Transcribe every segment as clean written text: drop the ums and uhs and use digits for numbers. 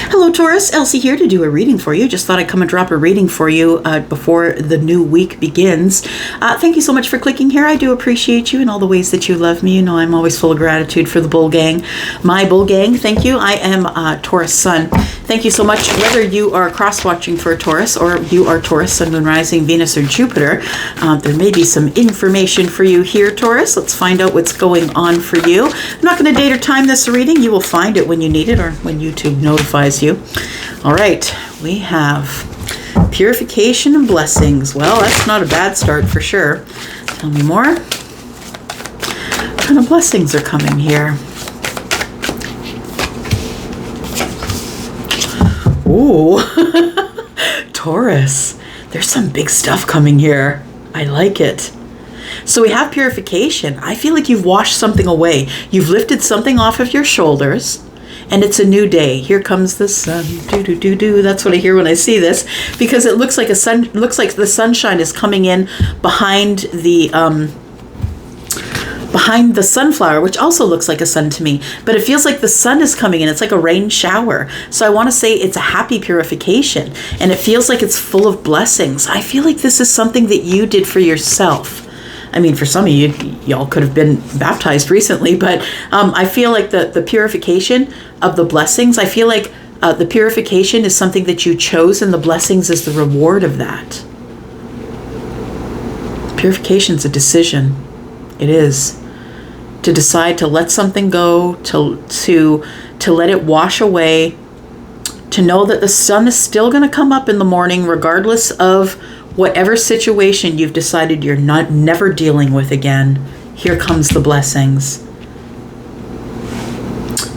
Hello Taurus, Elsie here to do a reading for you. Just thought I'd come and drop a reading for you before the new week begins. Thank you so much for clicking here. I do appreciate you and all the ways that you love me. You know I'm always full of gratitude for the Bull Gang. My Bull Gang, thank you. I am Taurus Sun. Thank you so much. Whether you are cross-watching for a Taurus or you are Taurus, Sun, Moon, Rising, Venus, or Jupiter, there may be some information for you here, Taurus. Let's find out what's going on for you. I'm not going to date or time this reading. You will find it when you need it or when YouTube notifies you. All right, we have purification and blessings. Well, that's not a bad start for sure. Tell me more. What kind of blessings are coming here? Ooh, Taurus, there's some big stuff coming here. I like it. So we have purification. I feel like you've washed something away. You've lifted something off of your shoulders. And it's a new day. Here comes the sun. Do do do do. That's what I hear when I see this, because it looks like the sunshine is coming in behind the sunflower, which also looks like a sun to me. But it feels like the sun is coming in. It's like a rain shower. So I want to say it's a happy purification, and it feels like it's full of blessings. I feel like this is something that you did for yourself. I mean, for some of you, y'all could have been baptized recently, but I feel like the purification of the blessings, I feel like the purification is something that you chose, and the blessings is the reward of that. Purification is a decision. It is. To decide to let something go, to let it wash away, to know that the sun is still going to come up in the morning regardless of whatever situation you've decided you're never dealing with again. Here comes the blessings.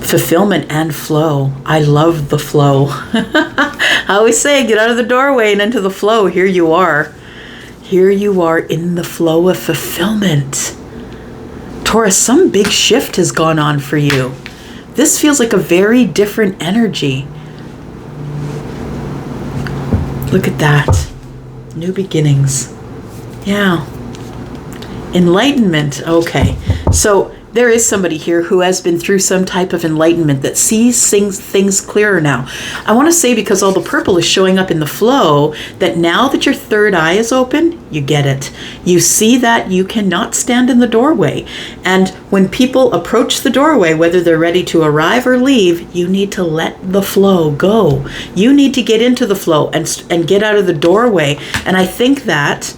Fulfillment and flow. I love the flow. I always say, get out of the doorway and into the flow. Here you are. Here you are in the flow of fulfillment. Taurus, some big shift has gone on for you. This feels like a very different energy. Look at that. New beginnings. Yeah. Enlightenment. Okay. So there is somebody here who has been through some type of enlightenment that sees things clearer now. I want to say, because all the purple is showing up in the flow, that now that your third eye is open, you get it. You see that you cannot stand in the doorway. And when people approach the doorway, whether they're ready to arrive or leave, you need to let the flow go. You need to get into the flow and get out of the doorway. And I think that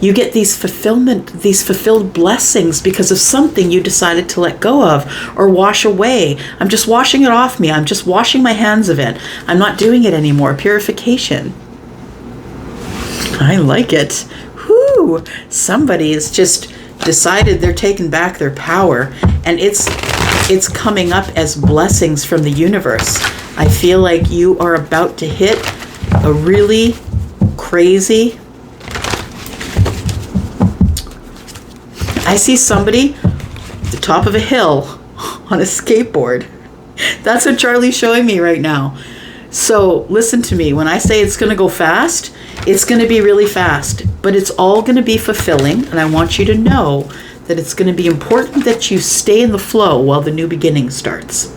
you get these fulfilled blessings because of something you decided to let go of or wash away. I'm just washing it off me. I'm just washing my hands of it. I'm not doing it anymore. Purification. I like it. Whoo! Somebody has just decided they're taking back their power, and it's coming up as blessings from the universe. I feel like you are about to hit a really crazy... I see somebody at the top of a hill on a skateboard. That's what Charlie's showing me right now. So listen to me. When I say it's going to go fast, it's going to be really fast. But it's all going to be fulfilling. And I want you to know that it's going to be important that you stay in the flow while the new beginning starts.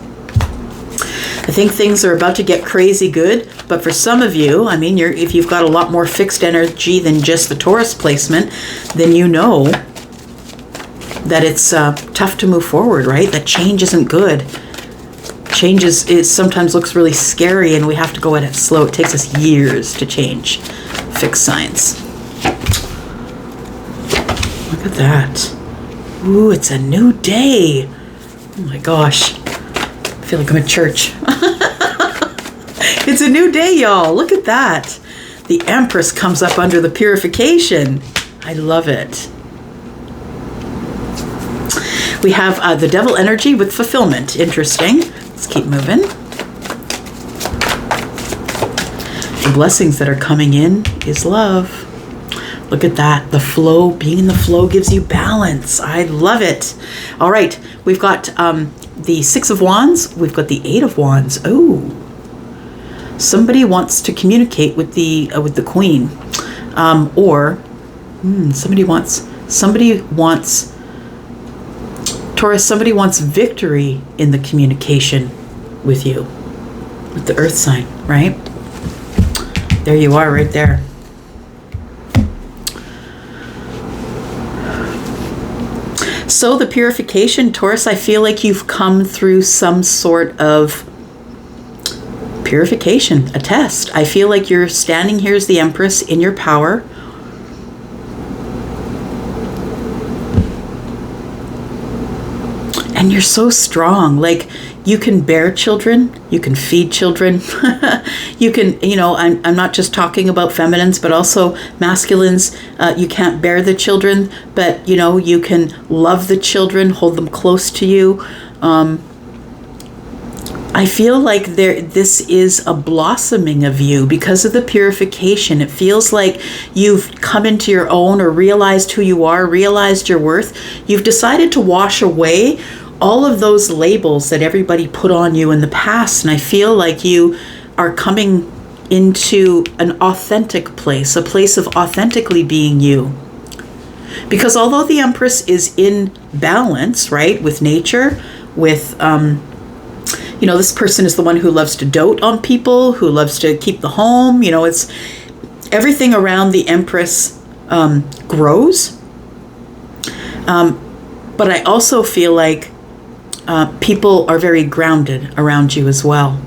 I think things are about to get crazy good. But for some of you, I mean, if you've got a lot more fixed energy than just the Taurus placement, then you know that it's tough to move forward, right? That change isn't good. Change is sometimes looks really scary, and we have to go at it slow. It takes us years to change. Fixed signs. Look at that. Ooh, it's a new day. Oh my gosh. I feel like I'm at church. It's a new day, y'all. Look at that. The Empress comes up under the purification. I love it. We have the devil energy with fulfillment. Interesting. Let's keep moving. The blessings that are coming in is love. Look at that. The flow, being in the flow gives you balance. I love it. All right. We've got the Six of Wands. We've got the Eight of Wands. Oh, somebody wants to communicate with the Queen, or somebody wants. Taurus, somebody wants victory in the communication with you. with the earth sign, right? There you are right there. So the purification, Taurus, I feel like you've come through some sort of purification, a test. I feel like you're standing here as the Empress in your power. And you're so strong. Like, you can bear children, you can feed children, you can, you know, I'm not just talking about feminines, but also masculines. You can't bear the children, but, you know, you can love the children, hold them close to you. I feel like this is a blossoming of you because of the purification. It feels like you've come into your own, or realized who you are, realized your worth. You've decided to wash away all of those labels that everybody put on you in the past. And I feel like you are coming into an authentic place, a place of authentically being you. Because although the Empress is in balance, right, with nature, with, you know, this person is the one who loves to dote on people, who loves to keep the home. You know, it's everything around the Empress grows. But I also feel like people are very grounded around you as well.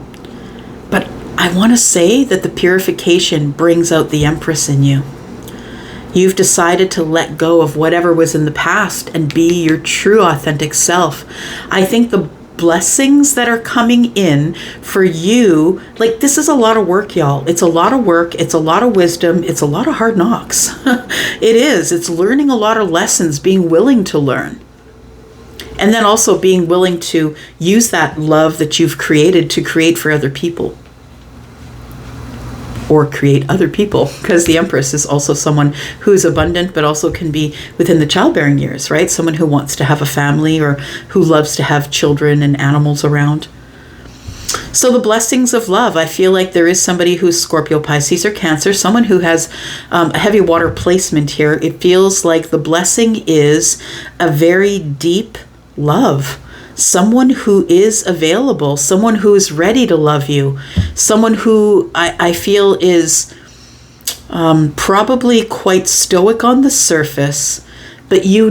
But I want to say that the purification brings out the Empress in you. You've decided to let go of whatever was in the past and be your true authentic self. I think the blessings that are coming in for you, like, this is a lot of work, y'all. It's a lot of work. It's a lot of wisdom. It's a lot of hard knocks. It is. It's learning a lot of lessons, being willing to learn. And then also being willing to use that love that you've created to create for other people. Or create other people. Because the Empress is also someone who is abundant, but also can be within the childbearing years, right? Someone who wants to have a family, or who loves to have children and animals around. So the blessings of love, I feel like there is somebody who's Scorpio, Pisces, or Cancer, someone who has a heavy water placement here. It feels like the blessing is a very deep love. Someone who is available, someone who is ready to love you, someone who I feel is probably quite stoic on the surface, but you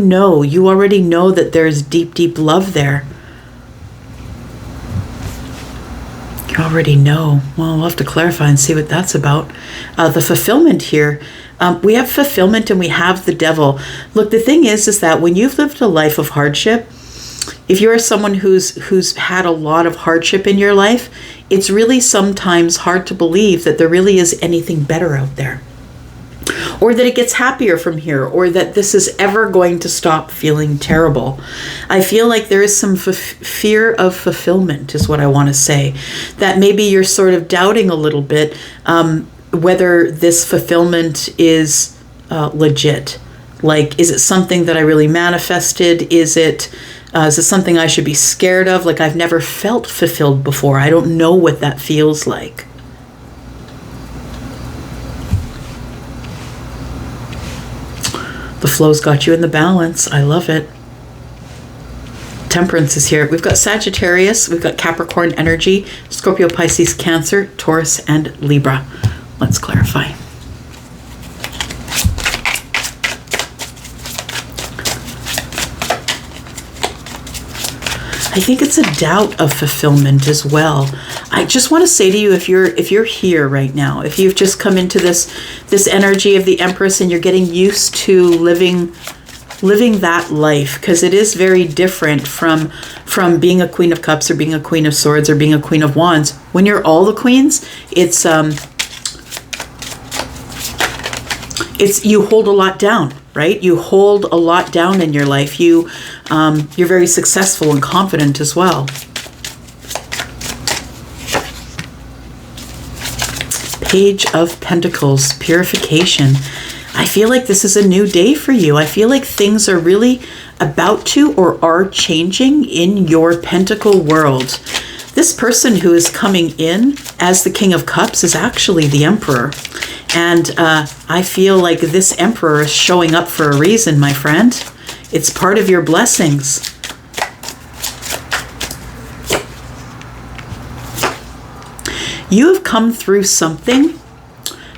already know that there's deep, deep love there. You already know. Well, we'll have to clarify and see what that's about. The fulfillment here. We have fulfillment and we have the devil. Look, the thing is that when you've lived a life of hardship, if you're someone who's had a lot of hardship in your life, it's really sometimes hard to believe that there really is anything better out there. Or that it gets happier from here, or that this is ever going to stop feeling terrible. I feel like there is some fear of fulfillment, is what I want to say. That maybe you're sort of doubting a little bit whether this fulfillment is legit. Like, is it something that I really manifested? Is it something I should be scared of? Like, I've never felt fulfilled before. I don't know what that feels like. The flow's got you in the balance. I love it. Temperance is here. We've got Sagittarius, we've got Capricorn energy, Scorpio, Pisces, Cancer, Taurus, and Libra. Let's clarify. I think it's a doubt of fulfillment as well. I just want to say to you, if you're here right now, if you've just come into this energy of the Empress and you're getting used to living that life, because it is very different from being a Queen of Cups, or being a Queen of Swords, or being a Queen of Wands. When you're all the queens, it's you hold a lot down, right? You hold a lot down in your life. You're very successful and confident as well. Page of Pentacles, Purification. I feel like this is a new day for you. I feel like things are really about to, or are changing in your pentacle world. This person who is coming in as the King of Cups is actually the Emperor. And I feel like this Emperor is showing up for a reason, my friend. It's part of your blessings. You have come through something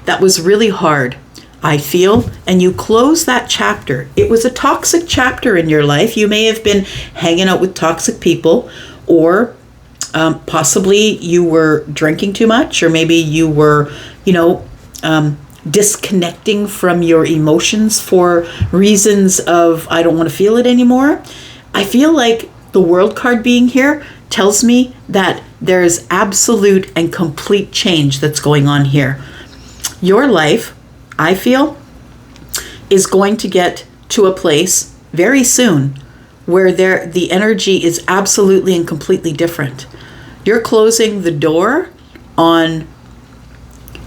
that was really hard, I feel, and you close that chapter. It was a toxic chapter in your life. You may have been hanging out with toxic people, or possibly you were drinking too much, or maybe you were, disconnecting from your emotions for reasons of, I don't want to feel it anymore. I feel like the World card being here tells me that there's absolute and complete change that's going on here. Your life, I feel, is going to get to a place very soon where the energy is absolutely and completely different. You're closing the door on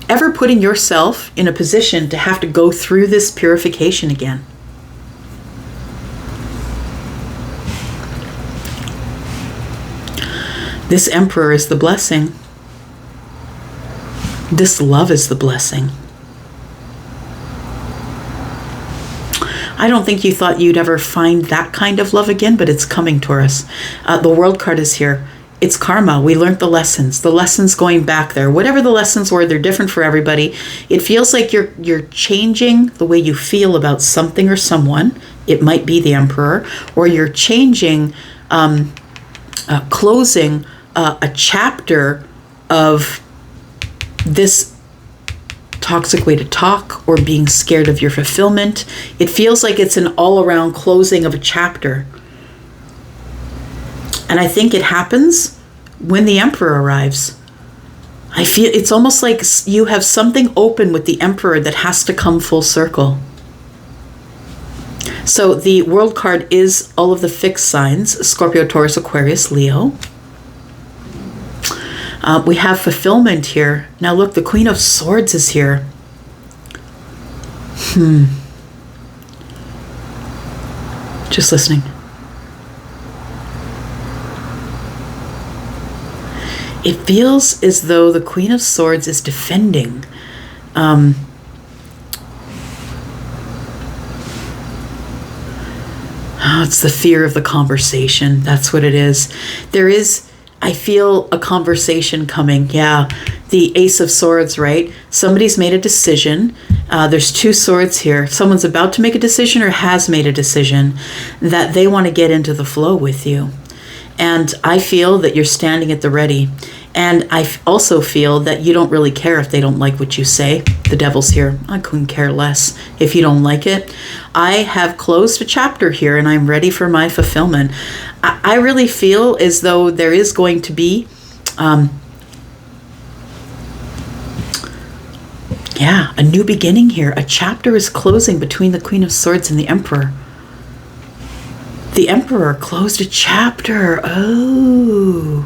ever putting yourself in a position to have to go through this purification again. This Emperor is the blessing. This love is the blessing. I don't think you thought you'd ever find that kind of love again, but it's coming, Taurus. The World card is here. It's karma. We learned the lessons. The lessons going back there. Whatever the lessons were, they're different for everybody. It feels like you're changing the way you feel about something or someone. It might be the Emperor. Or you're changing, closing a chapter of this toxic way to talk, or being scared of your fulfillment. It feels like it's an all-around closing of a chapter. And I think it happens when the Emperor arrives. I feel it's almost like you have something open with the Emperor that has to come full circle. So the World card is all of the fixed signs: Scorpio, Taurus, Aquarius, Leo. We have fulfillment here. Now look, the Queen of Swords is here. Just listening. It feels as though the Queen of Swords is defending. It's the fear of the conversation. That's what it is. There is, I feel, a conversation coming. Yeah, the Ace of Swords, right? Somebody's made a decision. There's two swords here. Someone's about to make a decision or has made a decision that they want to get into the flow with you. And I feel that you're standing at the ready. And I also feel that you don't really care if they don't like what you say. The Devil's here. I couldn't care less if you don't like it. I have closed a chapter here and I'm ready for my fulfillment. I really feel as though there is going to be, a new beginning here. A chapter is closing between the Queen of Swords and the Emperor. The Emperor closed a chapter. Oh.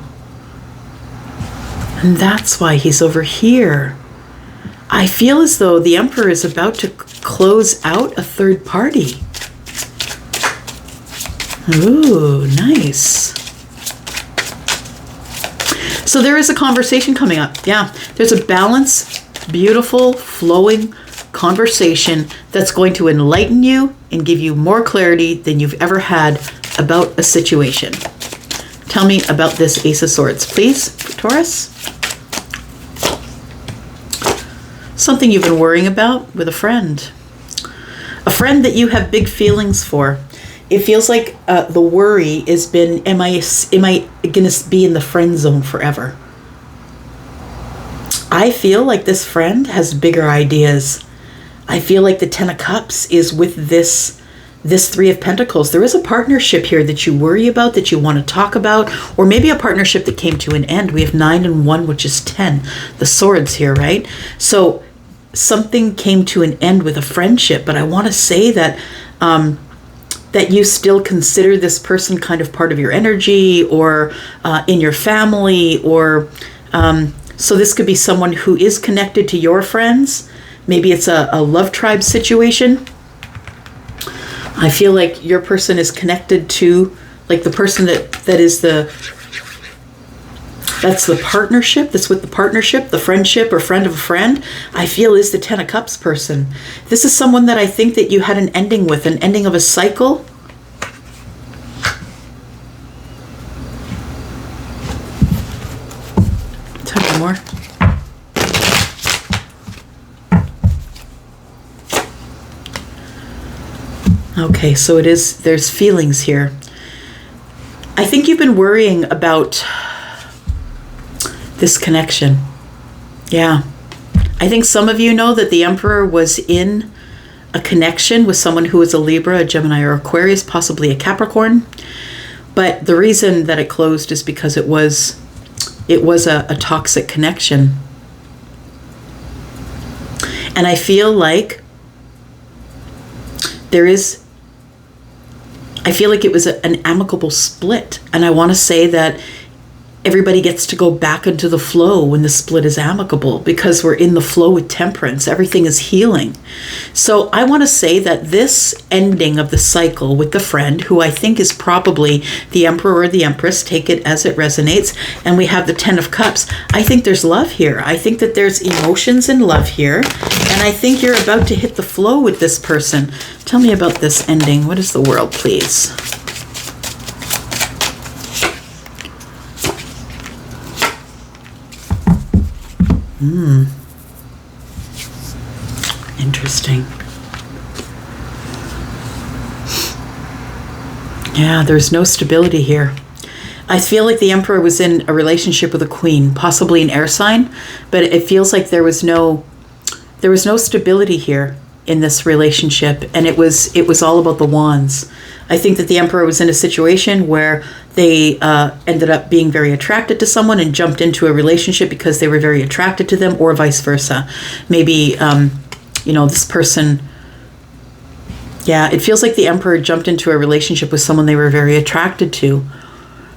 And that's why he's over here. I feel as though the Emperor is about to close out a third party. Ooh, nice. So there is a conversation coming up. Yeah, there's a balanced, beautiful, flowing conversation that's going to enlighten you and give you more clarity than you've ever had about a situation. Tell me about this Ace of Swords, please, Taurus. Something you've been worrying about with a friend. A friend that you have big feelings for. It feels like the worry has been, am I going to be in the friend zone forever? I feel like this friend has bigger ideas. I feel like the Ten of Cups is with this Three of Pentacles. There is a partnership here that you worry about, that you want to talk about, or maybe a partnership that came to an end. We have 9 and 1, which is 10. The swords here, right? So something came to an end with a friendship, but I want to say that that you still consider this person kind of part of your energy, or in your family, or so this could be someone who is connected to your friends. Maybe it's a love tribe situation. I feel like your person is connected to, like, the person that is that's the partnership, that's with the partnership, the friendship or friend of a friend, I feel is the Ten of Cups person. This is someone that I think that you had an ending with, an ending of a cycle. Tell me more. Okay, so there's feelings here. I think you've been worrying about this connection. Yeah. I think some of you know that the Emperor was in a connection with someone who was a Libra, a Gemini, or Aquarius, possibly a Capricorn. But the reason that it closed is because it was a toxic connection. And I feel like I feel like it was an amicable split. And I want to say that everybody gets to go back into the flow when the split is amicable, because we're in the flow with temperance. Everything is healing. So I want to say that this ending of the cycle with the friend, who I think is probably the Emperor or the Empress, take it as it resonates, and we have the 10 of Cups. I think there's love here. I think that there's emotions and love here, and I think you're about to hit the flow with this person. Tell me about this ending. What is the world, please? Interesting. Yeah, there's no stability here. I feel like the Emperor was in a relationship with a Queen, possibly an air sign, but it feels like there was no stability here in this relationship, and it was all about the wands. I think that the Emperor was in a situation where they ended up being very attracted to someone and jumped into a relationship because they were very attracted to them, or vice versa. Maybe, this person, yeah, it feels like the Emperor jumped into a relationship with someone they were very attracted to,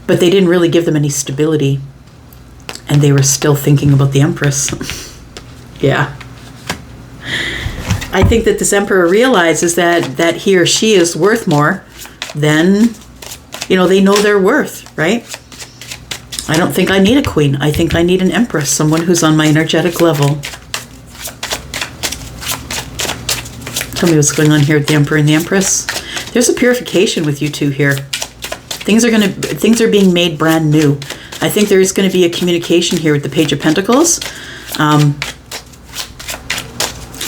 but they didn't really give them any stability, and they were still thinking about the Empress. Yeah. I think that this Emperor realizes that he or she is worth more than, they know their worth, right? I don't think I need a Queen. I think I need an Empress, someone who's on my energetic level. Tell me what's going on here with the Emperor and the Empress. There's a purification with you two here. Things are being made brand new. I think there is going to be a communication here with the Page of Pentacles.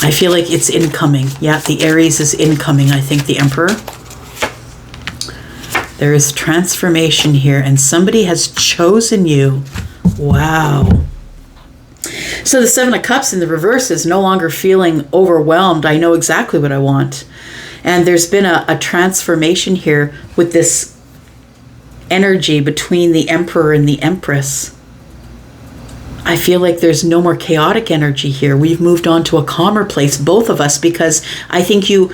I feel like it's incoming. Yeah, the Aries is incoming, I think, the Emperor. There is transformation here, and somebody has chosen you. Wow. So the Seven of Cups in the reverse is no longer feeling overwhelmed. I know exactly what I want. And there's been a transformation here with this energy between the Emperor and the Empress. I feel like there's no more chaotic energy here. We've moved on to a calmer place, both of us, because I think you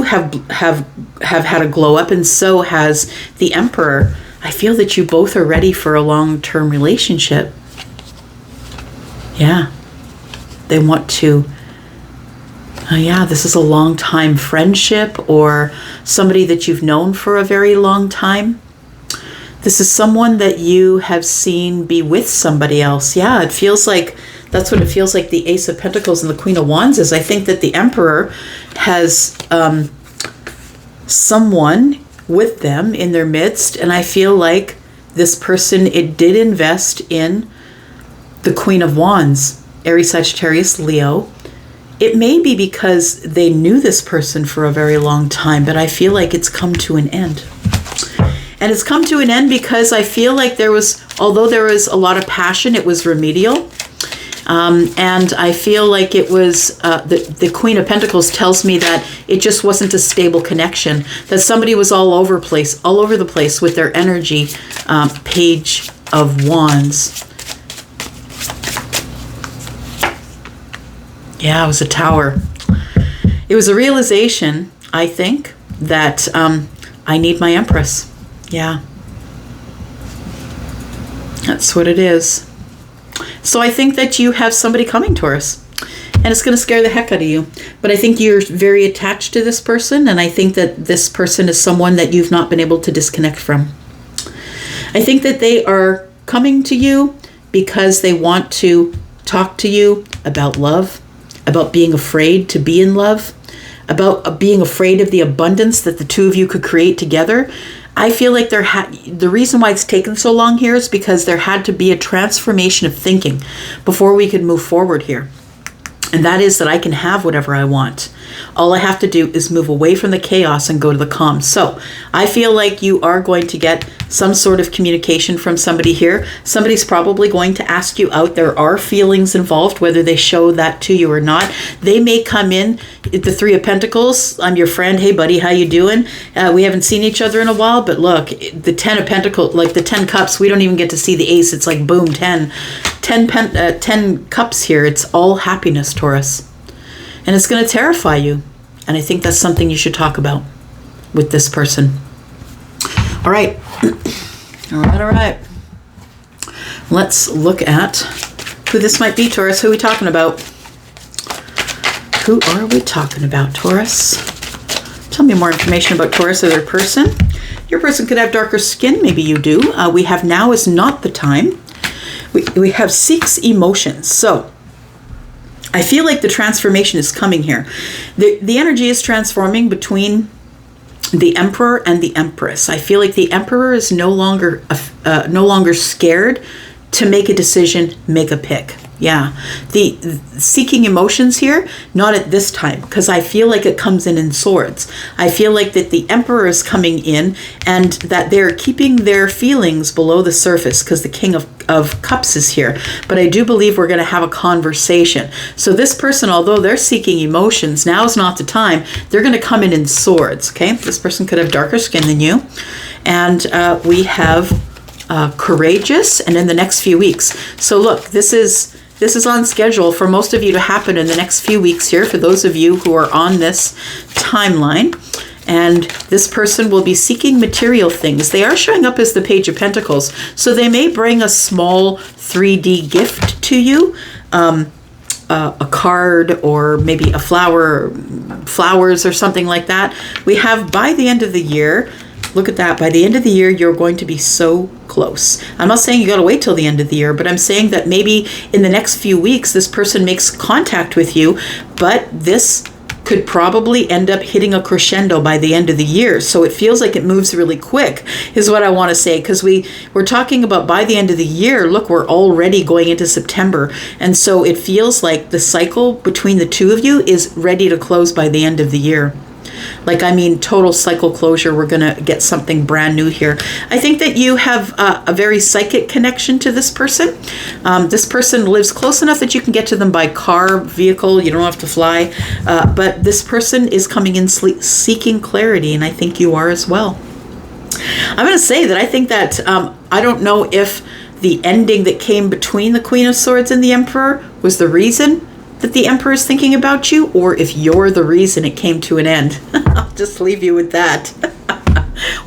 have had a glow up, and so has the Emperor. I feel that you both are ready for a long-term relationship. Yeah. They want to, this is a long-time friendship, or somebody that you've known for a very long time. This is someone that you have seen be with somebody else. Yeah, it feels like, that's what it feels like the Ace of Pentacles and the Queen of Wands is. I think that the Emperor has someone with them in their midst, and I feel like this person, it did invest in the Queen of Wands, Aries, Sagittarius, Leo. It may be because they knew this person for a very long time, but I feel like it's come to an end. And it's come to an end because I feel like although there was a lot of passion, it was remedial. And I feel like it was, the Queen of Pentacles tells me that it just wasn't a stable connection, that somebody was all over the place with their energy. Page of Wands. Yeah, it was a Tower. It was a realization, I think, that I need my Empress. Yeah. That's what it is. So I think that you have somebody coming, Taurus, and it's going to scare the heck out of you. But I think you're very attached to this person, and I think that this person is someone that you've not been able to disconnect from. I think that they are coming to you because they want to talk to you about love, about being afraid to be in love, about being afraid of the abundance that the two of you could create together. I feel like the reason why it's taken so long here is because there had to be a transformation of thinking before we could move forward here. And that is that I can have whatever I want. All I have to do is move away from the chaos and go to the calm. So I feel like you are going to get some sort of communication from somebody here. Somebody's probably going to ask you out. There are feelings involved, whether they show that to you or not. They may come in, the Three of Pentacles. I'm your friend. Hey, buddy, how you doing? We haven't seen each other in a while, but look, the 10 of Pentacles, like the 10 cups, we don't even get to see the ace. It's like, boom, 10 cups here. It's all happiness, Taurus. And it's going to terrify you. And I think that's something you should talk about with this person. All right. All right. Let's look at who this might be, Taurus. Who are we talking about? Who are we talking about, Taurus? Tell me more information about Taurus or their person. Your person could have darker skin. Maybe you do. We have now is not the time. We have seeks emotions. So I feel like the transformation is coming here. The energy is transforming between the Emperor and the Empress. I feel like the Emperor is no longer scared to make a decision, make a pick. Yeah, the seeking emotions here, not at this time, because I feel like it comes in swords. I feel like that the Emperor is coming in and that they're keeping their feelings below the surface because the King of Cups is here. But I do believe we're going to have a conversation. So this person, although they're seeking emotions, now is not the time. They're going to come in swords, okay? This person could have darker skin than you. And we have courageous and in the next few weeks. So look, this is on schedule for most of you to happen in the next few weeks here, for those of you who are on this timeline. And this person will be seeking material things. They are showing up as the Page of Pentacles. So they may bring a small 3D gift to you, a card or maybe a flowers or something like that. We have by the end of the year. Look at that. By the end of the year, you're going to be so close. I'm not saying you got to wait till the end of the year, but I'm saying that maybe in the next few weeks, this person makes contact with you, but this could probably end up hitting a crescendo by the end of the year. So it feels like it moves really quick is what I want to say, because we're talking about by the end of the year. Look, we're already going into September. And so it feels like the cycle between the two of you is ready to close by the end of the year. Like, I mean, total cycle closure. We're going to get something brand new here. I think that you have a very psychic connection to this person. This person lives close enough that you can get to them by car, vehicle. You don't have to fly. But this person is coming in seeking clarity, and I think you are as well. I'm going to say that I think that I don't know if the ending that came between the Queen of Swords and the Emperor was the reason that the Emperor is thinking about you, or if you're the reason it came to an end. I'll just leave you with that.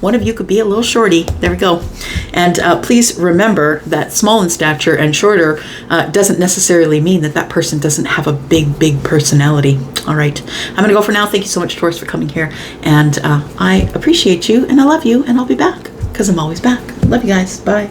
One of you could be a little shorty. There we go. And please remember that small in stature and shorter doesn't necessarily mean that that person doesn't have a big personality. All right. I'm going to go for now. Thank you so much, Taurus, for coming here. And I appreciate you, and I love you, and I'll be back because I'm always back. Love you guys. Bye.